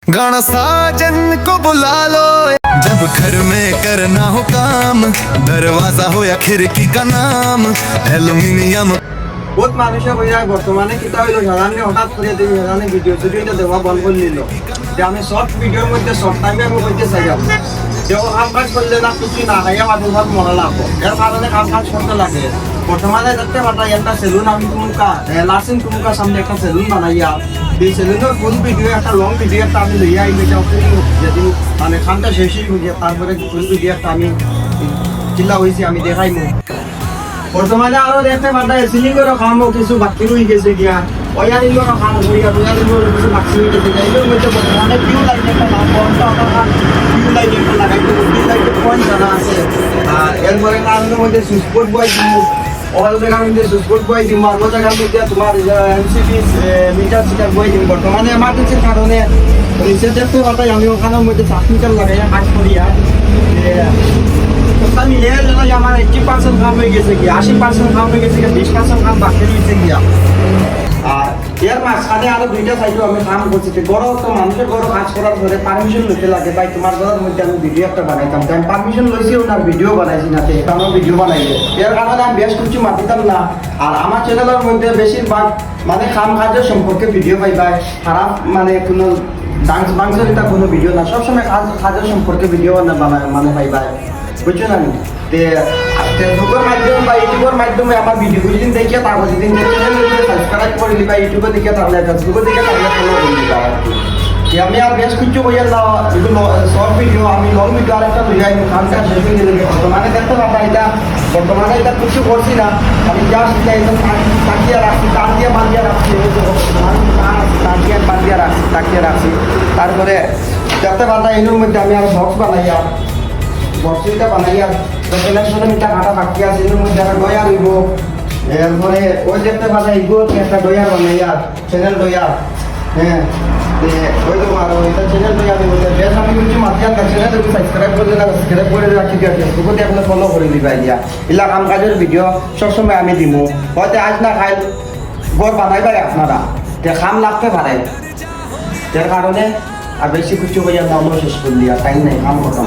गाना साजन को बुला लो जब घर में करना हो काम दरवाजा हो या खिड़की का नाम एल्यूमिनियम বহুত মানুষে কইরা বর্তমানে কিতা হইলো জানানি হঠাৎ করে দিই জানানি ভিডিও ভিডিওটা দেওয়া বন্ধ করে নিল যে আমি শর্ট ভিডিওর মধ্যে শর্ট টাইমে আমি কইতে চাই যে ও কাম কাজ করলে না কিছু না খাইয়া বাদুর ভাত মরা লাগবো এর কারণে কাম কাজ করতে লাগে বর্তমানে দেখতে পাতা একটা সেলুন আমি তুমকা লাসিন তুমকা সামনে একটা সেলুন বানাইয়া এই সেলুনের ফুল ভিডিও একটা লং ভিডিও একটা আমি লইয়া আইলে যাও যেদিন মানে খানটা শেষই হয়ে তারপরে ফুল ভিডিও একটা আমি চিল্লা হয়েছি আমি দেখাইমু বর্তমানে আরো দেখতে পাতা সিলিং করে খামো কিছু বাকি রয়ে গেছে গিয়া ওয়ারিং করে খামো হইয়া ওয়ারিং করে কিছু বাকি রয়ে গেছে এর মধ্যে বর্তমানে কিউ লাইট একটা নাম বন্ধ আমার কিউ লাইট একটা লাগাইতে কিউ লাইটের পয়েন্ট জানা আছে এরপরে কারণের মধ্যে সুইচ বোর্ড বয় দিব অল জায়গার মধ্যে সুইচ বোর্ড বয় দিব আর ওই জায়গার মধ্যে তোমার এমসিবি মিটার সিটার বয় দিব বর্তমানে এমার্জেন্সির কারণে নিচে দেখতে পাতা আমি ওখানের মধ্যে 7 মিটার লাগাইয়া কাজ করিয়া মিলে আমার 80% কাম হয়ে গেছে কি 80% কাম হয়ে গেছে 20% কাম বাকি রয়েছে গিয়া আর এর মাঝখানে আরো দুইটা সাইডও আমি কাম করছি বড় তো মানুষের বড় কাজ করার পরে পারমিশন নিতে লাগে ভাই তোমার ঘরের মধ্যে আমি ভিডিও একটা বানাইতাম তাই পারমিশন লইছি ওনার ভিডিও বানাইছি না এখানেও ভিডিও বানাইছে এর কারণে আমি বেশ কিছু মাতিতাম না আর আমার চ্যানেলের মধ্যে বেশিরভাগ মানে কাম কাজের সম্পর্কে ভিডিও পাইবাই খারাপ মানে কোনো ডান্স বাংসের এটা কোনো ভিডিও না সবসময় কাজের সম্পর্কে ভিডিও মানে পাইবাই বুঝছো না ফেসবুকের মাধ্যমে বা ইউটিউবের মাধ্যমে আমার ভিডিও যেদিন দেখিয়ে তারপর যেদিন চ্যানেলগুলো সাবস্ক্রাইব করলি বা ইউটিউবে দেখে তাহলে ফেসবুকে দেখে তাহলে ফলো করলি আর কি আমি আর বেশ কিছু বইয়া না এগুলো শর্ট ভিডিও আমি লং ভিডিও আরেকটা লইয়া আমি খানটা শেষ হয়ে গেলে বর্তমানে দেখতে পাবা এটা বর্তমানে এটা কিছু করছি না আমি জাস্ট এটা একদম তাকিয়ে রাখছি তার দিয়ে বাঁধিয়ে রাখছি তাকিয়ে রাখছি তারপরে দেখতে পাতা এগুলোর মধ্যে আমি আর বক্স বানাইয়া বক্সটা বানাইয়া ইলেকশনে মিটা কাটা বাকি আছে এর মধ্যে একটা ডয়ার হইব এরপরে ওই দেখতে পাতা ইগো একটা ডয়ার বানাইয়া চ্যানেল ডয়ার হ্যাঁ ওই তো মারো এটা চ্যানেল ডয়ার হইব বেশ আমি কিছু মাতিয়া চ্যানেল একটু সাবস্ক্রাইব করে দিলা সাবস্ক্রাইব করে রাখি দিয়া ফেসবুকে আপনি ফলো করে দিবা দিয়া ইলা কাম কাজের ভিডিও সবসময় আমি দিমু হয়তো আজ না খাই গড় বানাইবাই আপনারা তে খাম লাগতে পারে এর কারণে আর বেশি কিছু হইয়া নাম শেষ করলি আর টাইম নাই কাম করতাম